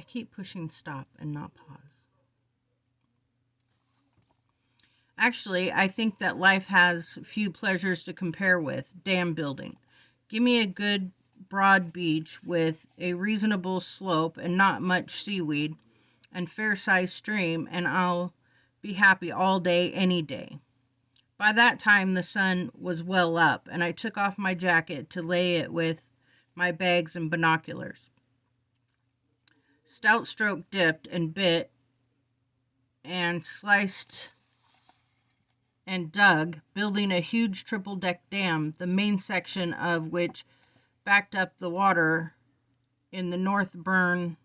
keep pushing stop and not pause. Actually, I think that life has few pleasures to compare with dam building. Give me a good broad beach with a reasonable slope and not much seaweed and fair-sized stream, and I'll be happy all day, any day. By that time, the sun was well up, and I took off my jacket to lay it with my bags and binoculars. Stout Stroke dipped and bit and sliced and dug, building a huge triple-deck dam, the main section of which backed up the water in the north burn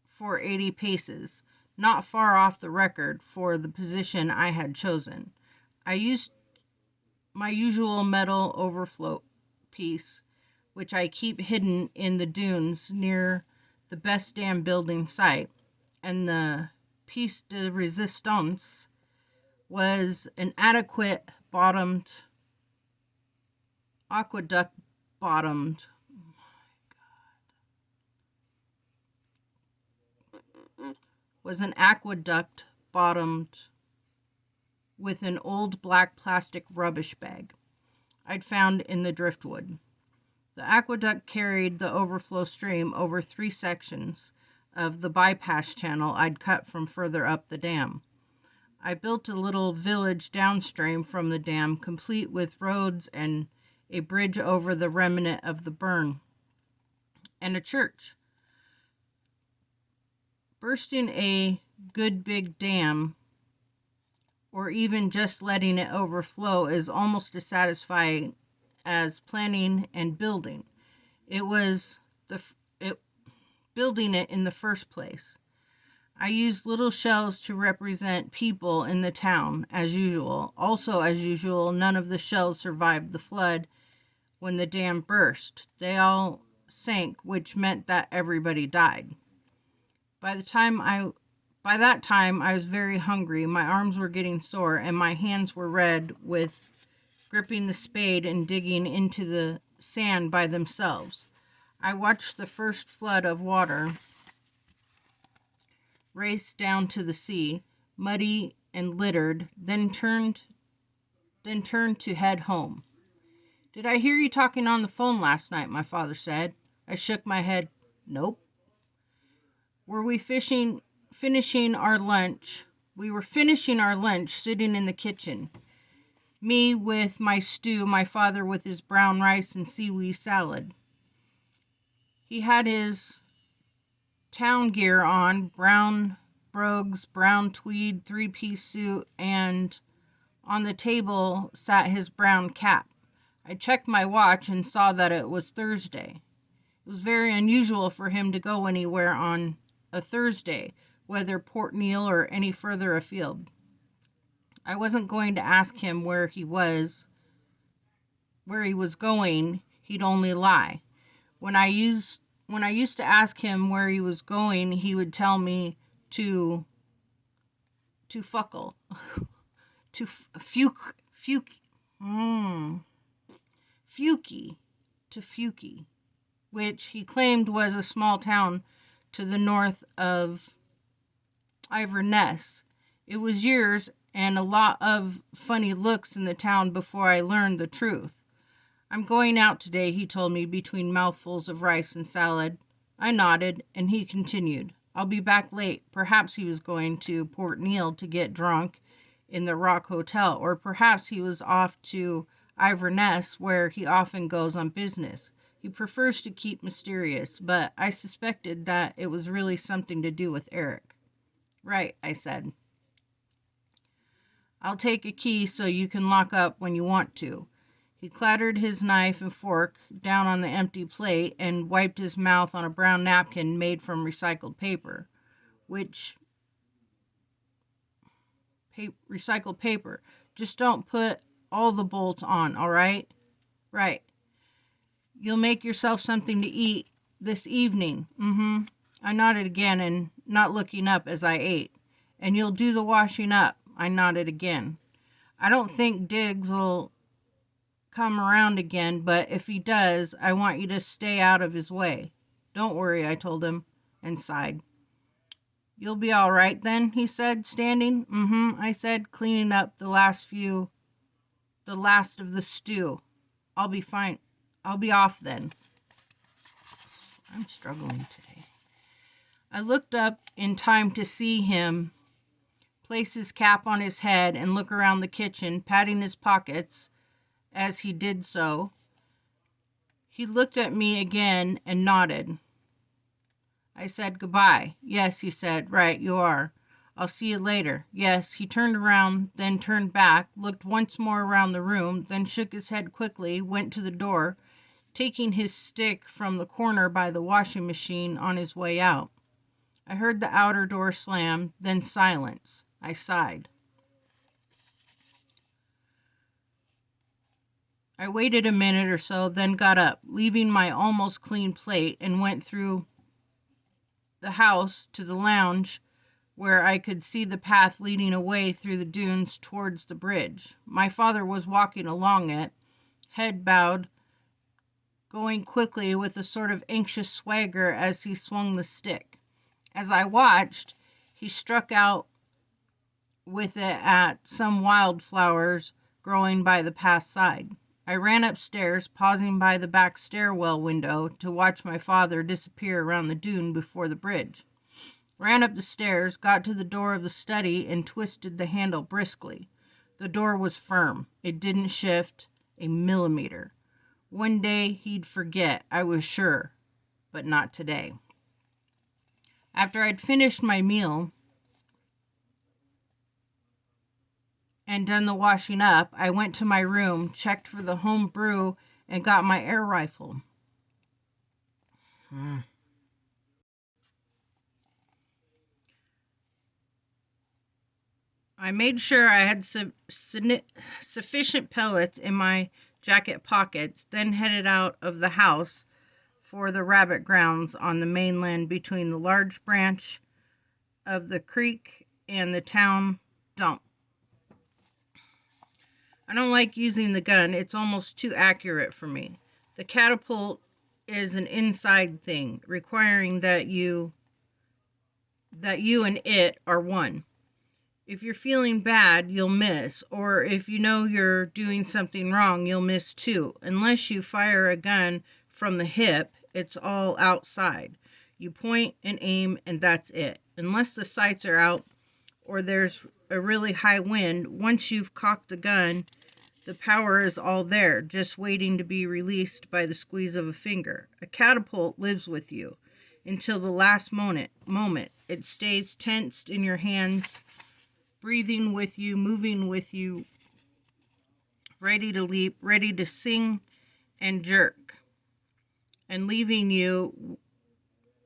for 80 paces, not far off the record for the position I had chosen. I used my usual metal overflow piece, which I keep hidden in the dunes near the best dam building site, and the piece de resistance was an aqueduct bottomed, with an old black plastic rubbish bag I'd found in the driftwood. The aqueduct carried the overflow stream over 3 sections of the bypass channel I'd cut from further up the dam. I built a little village downstream from the dam, complete with roads and a bridge over the remnant of the burn, and a church. Bursting a good big dam, or even just letting it overflow, is almost as satisfying as planning and building. It was building it in the first place. I used little shells to represent people in the town, as usual. Also, as usual, none of the shells survived the flood when the dam burst. They all sank, which meant that everybody died. By that time, I was very hungry. My arms were getting sore, and my hands were red with gripping the spade and digging into the sand by themselves. I watched the first flood of water race down to the sea, muddy and littered, then turned to head home. "Did I hear you talking on the phone last night?" my father said. I shook my head. "Nope." Were we finishing our lunch? We were finishing our lunch sitting in the kitchen. Me with my stew, my father with his brown rice and seaweed salad. He had his town gear on, brown brogues, brown tweed 3-piece suit, and on the table sat his brown cap. I checked my watch and saw that it was Thursday. It was very unusual for him to go anywhere on a Thursday, whether Port Neal or any further afield. I wasn't going to ask him where he was going. He'd only lie. When I used to ask him where he was going, he would tell me to fuckle, to Fuki, which he claimed was a small town to the north of Inverness. It was years and a lot of funny looks in the town before I learned the truth. "I'm going out today," he told me between mouthfuls of rice and salad. I nodded, and he continued, "I'll be back late." Perhaps he was going to Port Neal to get drunk in the Rock Hotel, or perhaps he was off to Inverness, where he often goes on business. He prefers to keep mysterious, but I suspected that it was really something to do with Eric. "Right," I said. "I'll take a key so you can lock up when you want to." He clattered his knife and fork down on the empty plate and wiped his mouth on a brown napkin made from recycled paper. Recycled paper. "Just don't put all the bolts on, all right?" "Right." "You'll make yourself something to eat this evening?" "Mm-hmm." I nodded again and not looking up as I ate. "And you'll do the washing up?" I nodded again. "I don't think Diggs'll come around again, but if he does, I want you to stay out of his way." "Don't worry," I told him. and sighed. "You'll be all right then," he said, standing. I said, cleaning up the last of the stew. "I'll be fine. I'll be off then." I'm struggling today. I looked up in time to see him place his cap on his head and look around the kitchen, patting his pockets as he did so. He looked at me again and nodded. I said, "Goodbye." "Yes," he said. "Right, you are. I'll see you later." "Yes." He turned around, then turned back, looked once more around the room, then shook his head quickly, went to the door, taking his stick from the corner by the washing machine on his way out. I heard the outer door slam, then silence. I sighed. I waited a minute or so, then got up, leaving my almost clean plate, and went through the house to the lounge where I could see the path leading away through the dunes towards the bridge. My father was walking along it, head bowed, going quickly with a sort of anxious swagger as he swung the stick. As I watched, he struck out with it at some wildflowers growing by the path side. I ran upstairs, pausing by the back stairwell window to watch my father disappear around the dune before the bridge. Ran up the stairs, got to the door of the study, and twisted the handle briskly. The door was firm. It didn't shift a millimeter. One day he'd forget, I was sure, but not today. After I'd finished my meal and done the washing up, I went to my room, checked for the home brew, and got my air rifle. I made sure I had sufficient pellets in my jacket pockets, then headed out of the house for the rabbit grounds on the mainland between the large branch of the creek and the town dump. I don't like using the gun. It's almost too accurate for me. The catapult is an inside thing, requiring that you and it are one. If you're feeling bad, you'll miss, or if you know you're doing something wrong, you'll miss too. Unless you fire a gun from the hip, it's all outside. You point and aim, and that's it. Unless the sights are out or there's a really high wind, once you've cocked the gun, the power is all there, just waiting to be released by the squeeze of a finger. A catapult lives with you until the last moment. It stays tensed in your hands, breathing with you, moving with you, ready to leap, ready to sing and jerk, and leaving you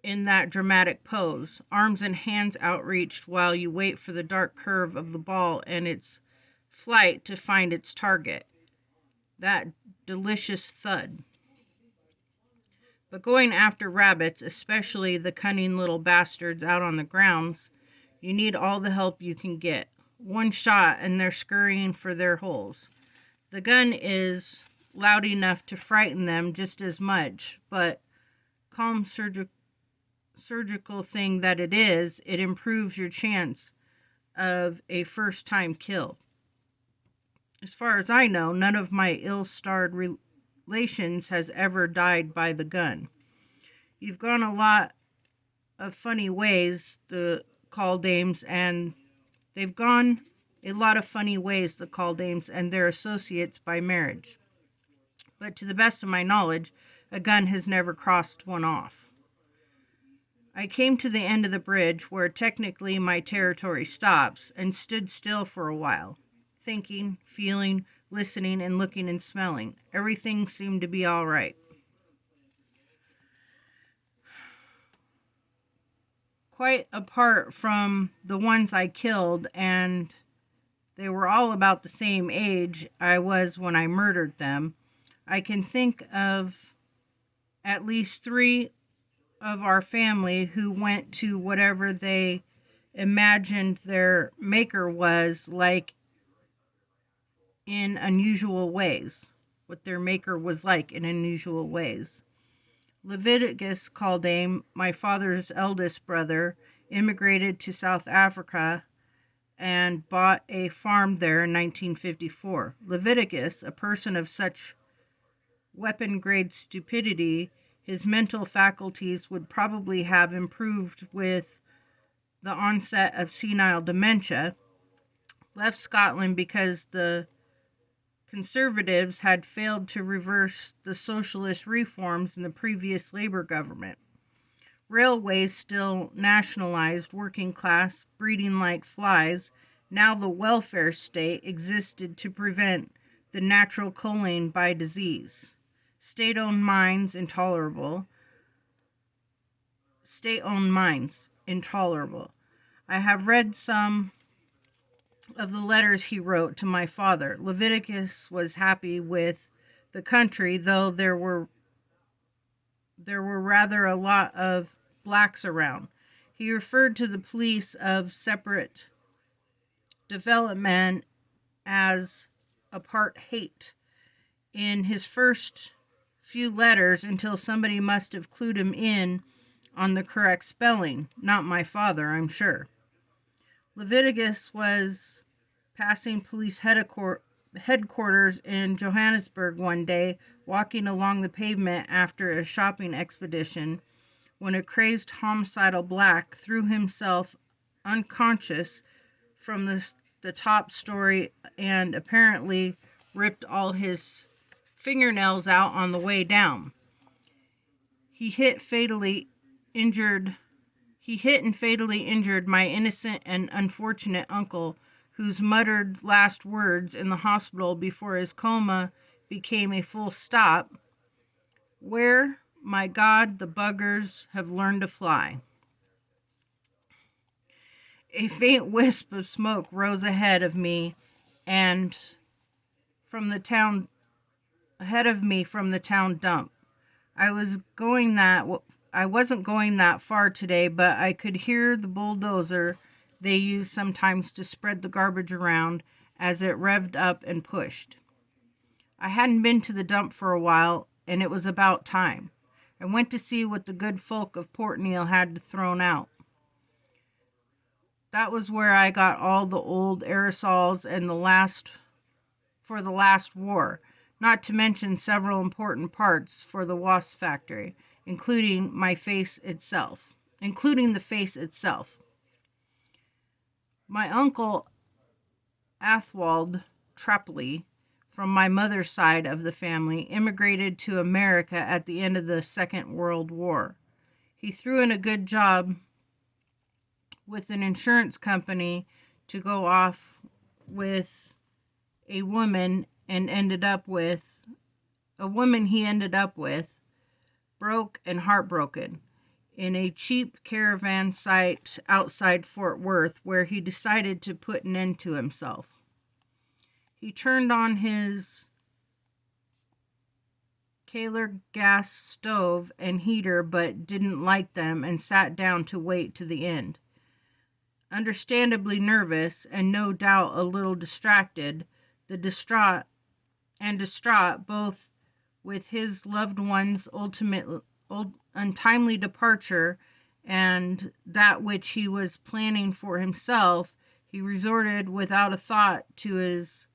in that dramatic pose, arms and hands outreached while you wait for the dark curve of the ball and its flight to find its target. That delicious thud. But going after rabbits, especially the cunning little bastards out on the grounds, you need all the help you can get. One shot and they're scurrying for their holes. The gun is loud enough to frighten them just as much, but calm surgical thing that it is, it improves your chance of a first-time kill. As far as I know, none of my ill-starred relations has ever died by the gun. You've gone a lot of funny ways, the Caldames, and they've gone a lot of funny ways, the Caldames and their associates by marriage. But to the best of my knowledge, a gun has never crossed one off. I came to the end of the bridge where technically my territory stops and stood still for a while, thinking, feeling, listening, and looking and smelling. Everything seemed to be all right. Quite apart from the ones I killed, and they were all about the same age I was when I murdered them, I can think of at least 3 of our family who went to whatever they imagined their maker was like in unusual ways. What their maker was like in unusual ways. Leviticus Caldame, my father's eldest brother, immigrated to South Africa and bought a farm there in 1954. Leviticus, a person of such weapon-grade stupidity, his mental faculties would probably have improved with the onset of senile dementia, left Scotland because the Conservatives had failed to reverse the socialist reforms in the previous Labour government. Railways still nationalized, working class, breeding like flies. Now the welfare state existed to prevent the natural culling by disease. State-owned mines, intolerable. State-owned mines, intolerable. I have read some of the letters he wrote to my father. Leviticus was happy with the country, though there were rather a lot of blacks around. He referred to the police of separate development as apartheid in his first few letters until somebody must have clued him in on the correct spelling. Not my father, I'm sure. Leviticus was passing police headquarters in Johannesburg one day, walking along the pavement after a shopping expedition, when a crazed homicidal black threw himself unconscious from the top story and apparently ripped all his fingernails out on the way down. He hit and fatally injured my innocent and unfortunate uncle, whose muttered last words in the hospital before his coma became a full stop, "Where, my God, the buggers have learned to fly." A faint wisp of smoke rose ahead of me from the town dump. I wasn't going that far today, but I could hear the bulldozer they use sometimes to spread the garbage around as it revved up and pushed. I hadn't been to the dump for a while, and it was about time. I went to see what the good folk of Port Neal had thrown out. That was where I got all the old aerosols and for the last war, not to mention several important parts for the Wasp Factory, including the face itself. My uncle Athwald Trapley, from my mother's side of the family, immigrated to America at the end of the Second World War. He threw in a good job with an insurance company to go off with a woman he ended up with, broke and heartbroken, in a cheap caravan site outside Fort Worth, where he decided to put an end to himself. He turned on his Kaler gas stove and heater, but didn't like them and sat down to wait to the end. Understandably nervous and no doubt a little distracted, distraught both with his loved one's untimely departure and that which he was planning for himself, he resorted without a thought to his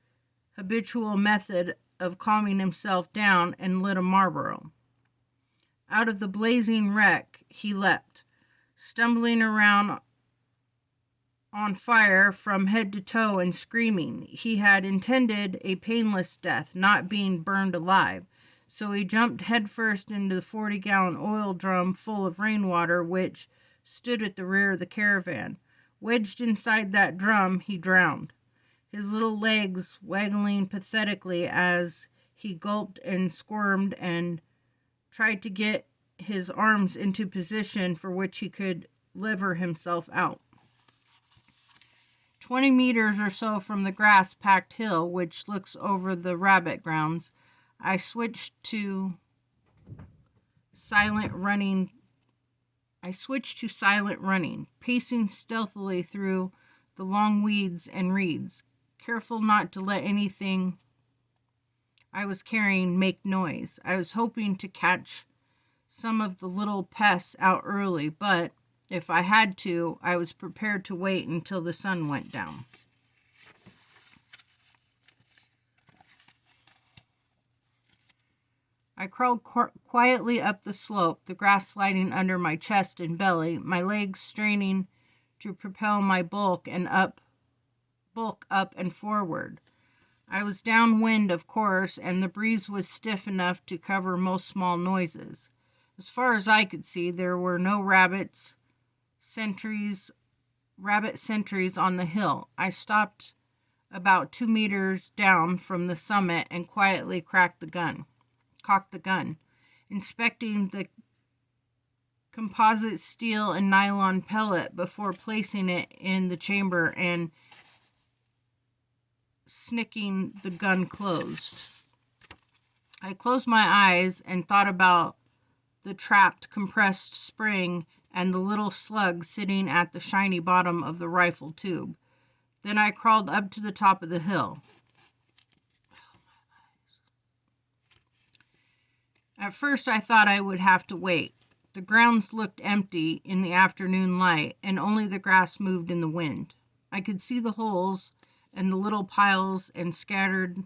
habitual method of calming himself down and lit a Marlboro. Out of the blazing wreck he leapt, stumbling around on fire from head to toe and screaming. He had intended a painless death, not being burned alive, so he jumped headfirst into the 40-gallon oil drum full of rainwater which stood at the rear of the caravan. Wedged inside that drum, he drowned, his little legs waggling pathetically as he gulped and squirmed and tried to get his arms into position for which he could lever himself out. 20 meters or so from the grass-packed hill which looks over the rabbit grounds, I switched to silent running, pacing stealthily through the long weeds and reeds, careful not to let anything I was carrying make noise. I was hoping to catch some of the little pests out early, but if I had to, I was prepared to wait until the sun went down. I crawled quietly up the slope, the grass sliding under my chest and belly, my legs straining to propel my bulk up and forward. I was downwind, of course, and the breeze was stiff enough to cover most small noises. As far as I could see, there were no rabbit sentries on the hill. I stopped about 2 meters down from the summit and quietly cocked the gun, inspecting the composite steel and nylon pellet before placing it in the chamber and snicking the gun closed. I closed my eyes and thought about the trapped compressed spring and the little slug sitting at the shiny bottom of the rifle tube. Then I crawled up to the top of the hill. At first I thought I would have to wait. The grounds looked empty in the afternoon light, and only the grass moved in the wind. I could see the holes and the little piles and scatters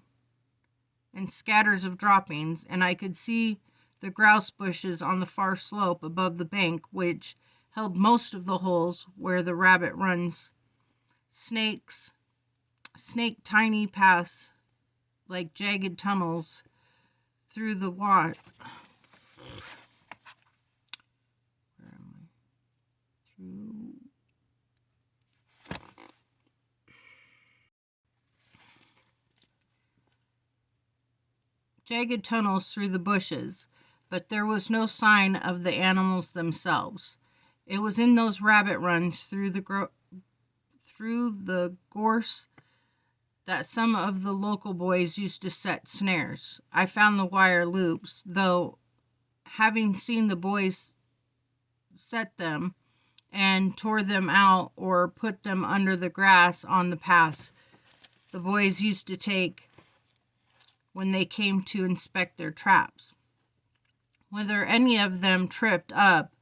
of droppings, and I could see the grouse bushes on the far slope above the bank, which held most of the holes where the rabbit runs snake tiny paths like jagged tunnels through the water. Jagged tunnels through the bushes, but there was no sign of the animals themselves. It was in those rabbit runs through the gorse that some of the local boys used to set snares. I found the wire loops, though, having seen the boys set them and tore them out or put them under the grass on the paths the boys used to take when they came to inspect their traps. Whether any of them tripped up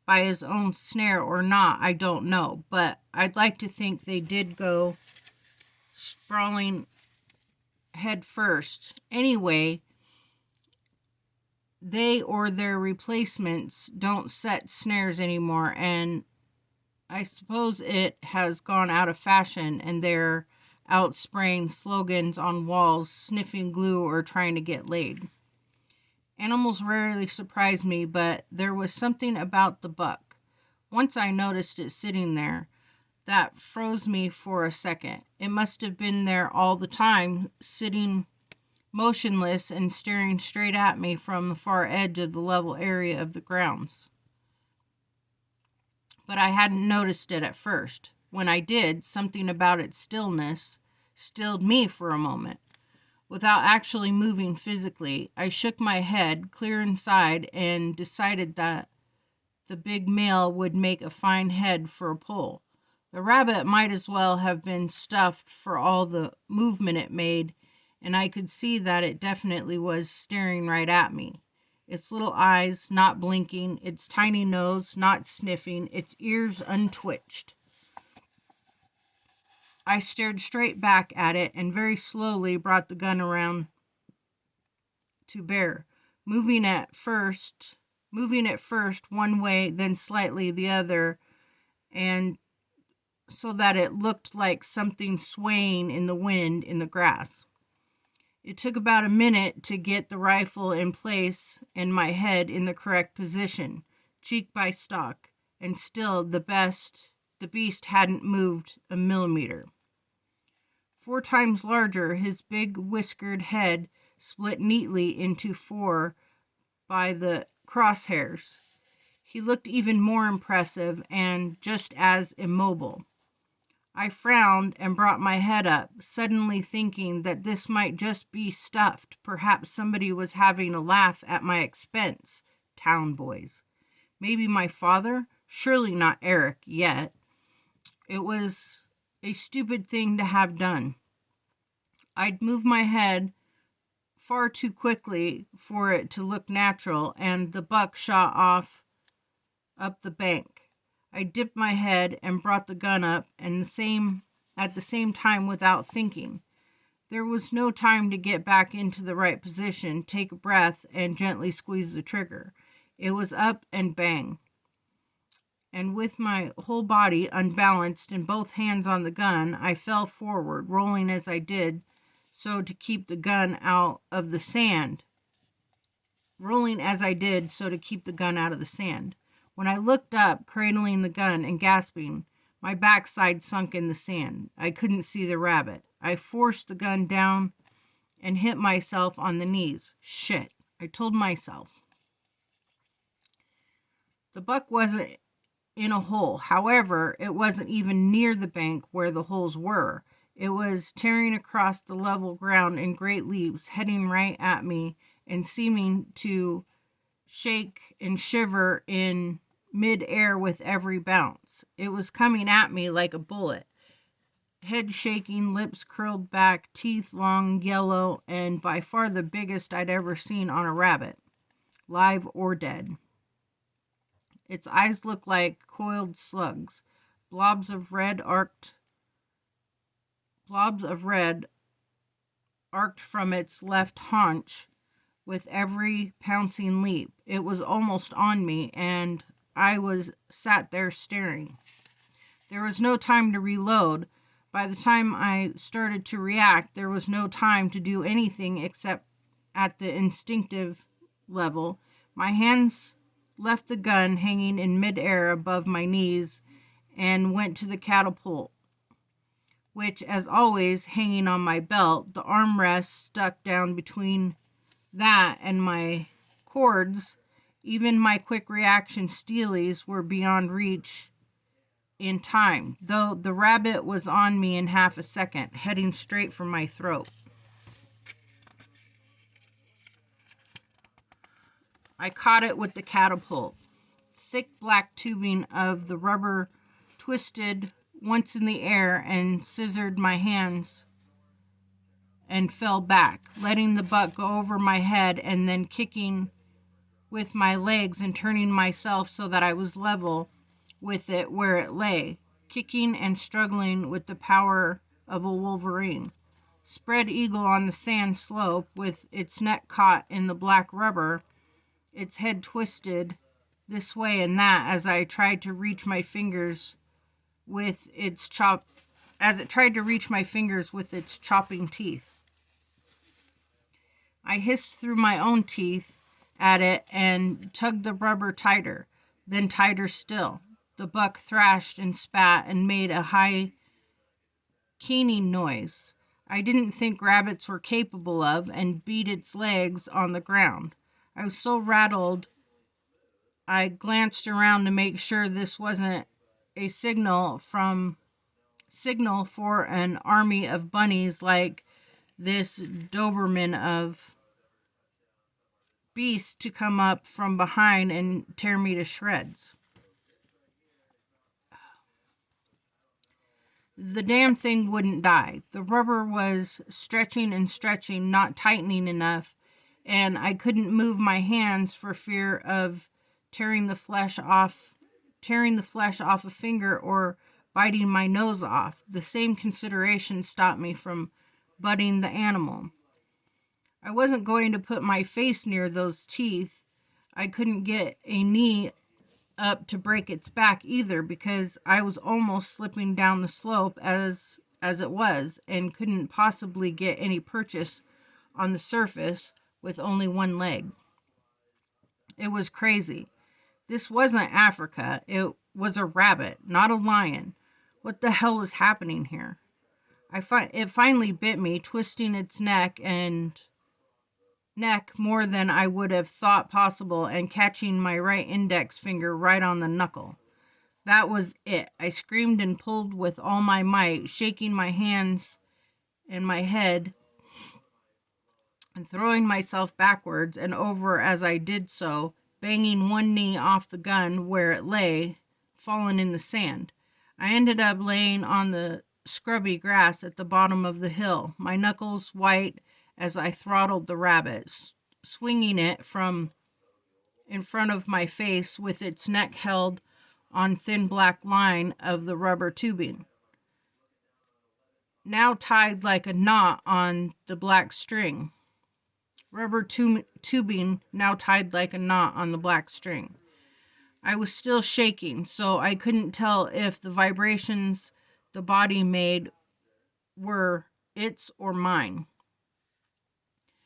by his own snare or not, I don't know, but I'd like to think they did go sprawling head first. Anyway, they or their replacements don't set snares anymore, and I suppose it has gone out of fashion, and they're out spraying slogans on walls, sniffing glue, or trying to get laid. Animals rarely surprise me, but there was something about the buck. Once I noticed it sitting there. That froze me for a second. It must have been there all the time, sitting motionless and staring straight at me from the far edge of the level area of the grounds. But I hadn't noticed it at first. When I did, something about its stillness stilled me for a moment. Without actually moving physically, I shook my head clear inside and decided that the big male would make a fine head for a pull. The rabbit might as well have been stuffed for all the movement it made, and I could see that it definitely was staring right at me. Its little eyes not blinking, its tiny nose not sniffing, its ears untwitched. I stared straight back at it and very slowly brought the gun around to bear, moving it first one way, then slightly the other, and so that it looked like something swaying in the wind in the grass. It took about a minute to get the rifle in place and my head in the correct position, cheek by stock, and still the beast hadn't moved a millimeter. 4 times larger, his big whiskered head split neatly into 4 by the crosshairs. He looked even more impressive and just as immobile. I frowned and brought my head up, suddenly thinking that this might just be stuffed. Perhaps somebody was having a laugh at my expense. Town boys. Maybe my father? Surely not Eric yet. It was a stupid thing to have done. I'd moved my head far too quickly for it to look natural, and the buck shot off up the bank. I dipped my head and brought the gun up at the same time without thinking. There was no time to get back into the right position, take a breath, and gently squeeze the trigger. It was up and bang. And with my whole body unbalanced and both hands on the gun, I fell forward, rolling as I did so to keep the gun out of the sand. When I looked up, cradling the gun and gasping, my backside sunk in the sand. I couldn't see the rabbit. I forced the gun down and hit myself on the knees. Shit, I told myself. The buck wasn't in a hole. However, it wasn't even near the bank where the holes were. It was tearing across the level ground in great leaps, heading right at me and seeming to shake and shiver in mid-air with every bounce. It was coming at me like a bullet. Head shaking, lips curled back, teeth long, yellow, and by far the biggest I'd ever seen on a rabbit, live or dead. Its eyes looked like coiled slugs. Blobs of red arced from its left haunch with every pouncing leap. It was almost on me, and I sat there staring. There was no time to reload. By the time I started to react, there was no time to do anything except at the instinctive level. My hands left the gun hanging in midair above my knees and went to the catapult, which, as always, hanging on my belt, the armrest stuck down between that and my cords. Even my quick reaction steelies were beyond reach in time, though the rabbit was on me in half a second, heading straight for my throat. I caught it with the catapult. Thick black tubing of the rubber twisted once in the air and scissored my hands and fell back, letting the buck go over my head and then kicking with my legs and turning myself so that I was level with it where it lay, kicking and struggling with the power of a wolverine. Spread eagle on the sand slope with its neck caught in the black rubber, its head twisted this way and that as it tried to reach my fingers with its chopping teeth. I hissed through my own teeth at it and tugged the rubber tighter, then tighter still. The buck thrashed and spat and made a high keening noise I didn't think rabbits were capable of, and beat its legs on the ground. I was so rattled I glanced around to make sure this wasn't a signal for an army of bunnies like this Doberman of beasts to come up from behind and tear me to shreds. The damn thing wouldn't die. The rubber was stretching and stretching, not tightening enough, and I couldn't move my hands for fear of tearing the flesh off a finger or biting my nose off. The same consideration stopped me from butting the animal. I wasn't going to put my face near those teeth. I couldn't get a knee up to break its back either, because I was almost slipping down the slope as it was, and couldn't possibly get any purchase on the surface with only one leg. It was crazy. This wasn't Africa. It was a rabbit, not a lion. What the hell was happening here? It finally bit me, twisting its neck more than I would have thought possible, and catching my right index finger right on the knuckle. That was it. I screamed and pulled with all my might, shaking my hands and my head and throwing myself backwards and over as I did so, banging one knee off the gun where it lay, fallen in the sand. I ended up laying on the scrubby grass at the bottom of the hill, my knuckles white as I throttled the rabbit, swinging it from in front of my face with its neck held on thin black line of the rubber tubing, now tied like a knot on the black string. Tubing now tied like a knot on the black string. I was still shaking, so I couldn't tell if the vibrations the body made were its or mine.